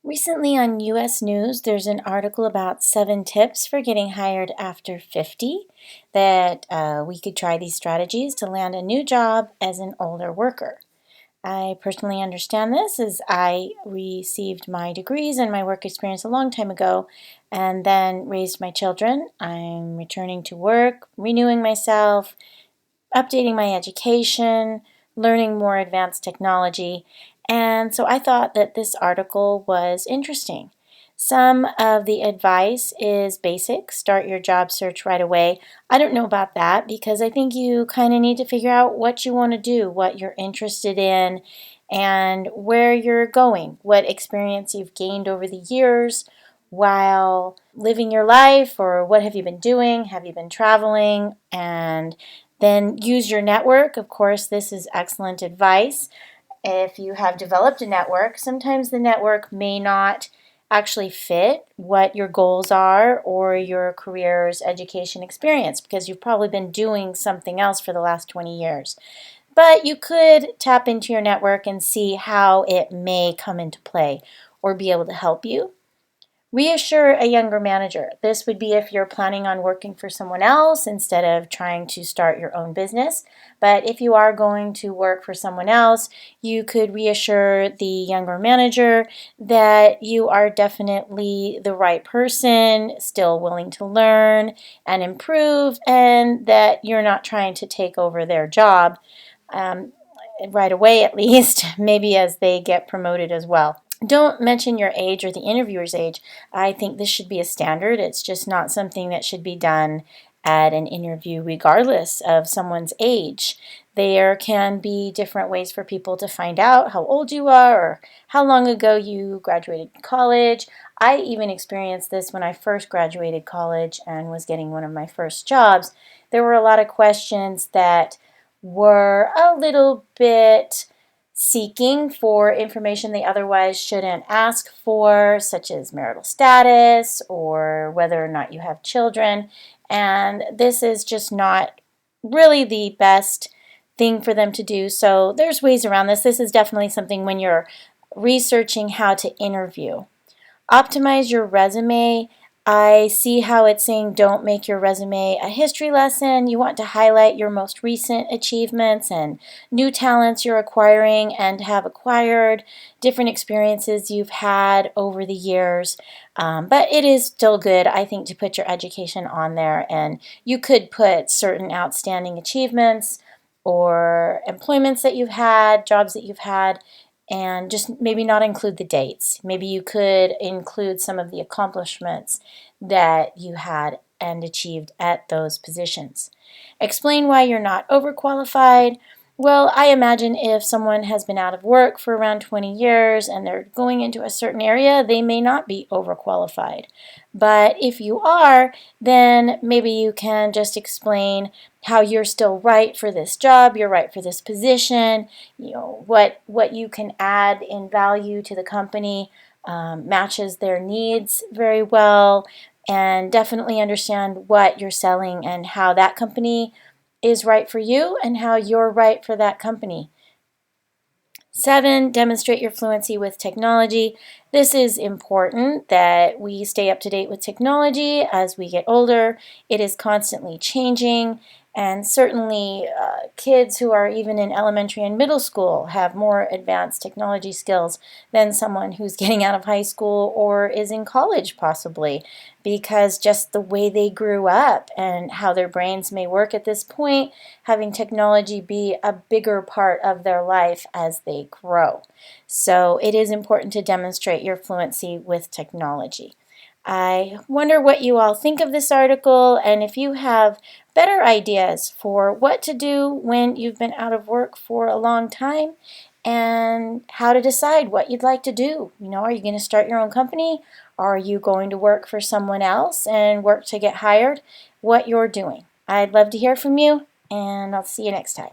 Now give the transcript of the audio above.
Recently on US News, there's an article about 7 tips for getting hired after 50 that we could try these strategies to land a new job as an older worker. I personally understand this as I received my degrees and my work experience a long time ago and then raised my children. I'm returning to work, renewing myself, updating my education, learning more advanced technology, and so I thought that this article was interesting. Some of the advice is basic, start your job search right away. I don't know about that because I think you kind of need to figure out what you want to do, what you're interested in, and where you're going, what experience you've gained over the years while living your life, or what have you been doing? Have you been traveling? And then use your network. Of course, this is excellent advice. If you have developed a network, sometimes the network may not actually fit what your goals are or your career's education experience because you've probably been doing something else for the last 20 years. But you could tap into your network and see how it may come into play or be able to help you. Reassure a younger manager. This would be if you're planning on working for someone else instead of trying to start your own business. But if you are going to work for someone else, you could reassure the younger manager that you are definitely the right person, still willing to learn and improve, and that you're not trying to take over their job um, right away, at least, maybe as they get promoted as well. Don't mention your age or the interviewer's age. I think this should be a standard. It's just not something that should be done at an interview regardless of someone's age. There can be different ways for people to find out how old you are or how long ago you graduated college. I even experienced this when I first graduated college and was getting one of my first jobs. There were a lot of questions that were a little bit seeking for information they otherwise shouldn't ask for, such as marital status or whether or not you have children. And this is just not really the best thing for them to do. So there's ways around this. This is definitely something when you're researching how to interview. Optimize your resume. I see how it's saying don't make your resume a history lesson. You want to highlight your most recent achievements and new talents you're acquiring and have acquired, different experiences you've had over the years. But it is still good, I think, to put your education on there. And you could put certain outstanding achievements or employments that you've had, jobs that you've had, and just maybe not include the dates. Maybe you could include some of the accomplishments that you had and achieved at those positions. Explain why you're not overqualified. Well, I imagine if someone has been out of work for around 20 years and they're going into a certain area, they may not be overqualified. But if you are, then maybe you can just explain how you're still right for this job, you're right for this position, what you can add in value to the company matches their needs very well, and definitely understand what you're selling and how that company is right for you and how you're right for that company. 7, demonstrate your fluency with technology. This is important that we stay up to date with technology as we get older. It is constantly changing, and certainly kids who are even in elementary and middle school have more advanced technology skills than someone who's getting out of high school or is in college possibly, because just the way they grew up and how their brains may work at this point, having technology be a bigger part of their life as they grow. So it is important to demonstrate your fluency with technology. I wonder what you all think of this article, and if you have better ideas for what to do when you've been out of work for a long time and how to decide what you'd like to do. Are you going to start your own company? Are you going to work for someone else and work to get hired? What you're doing. I'd love to hear from you, and I'll see you next time.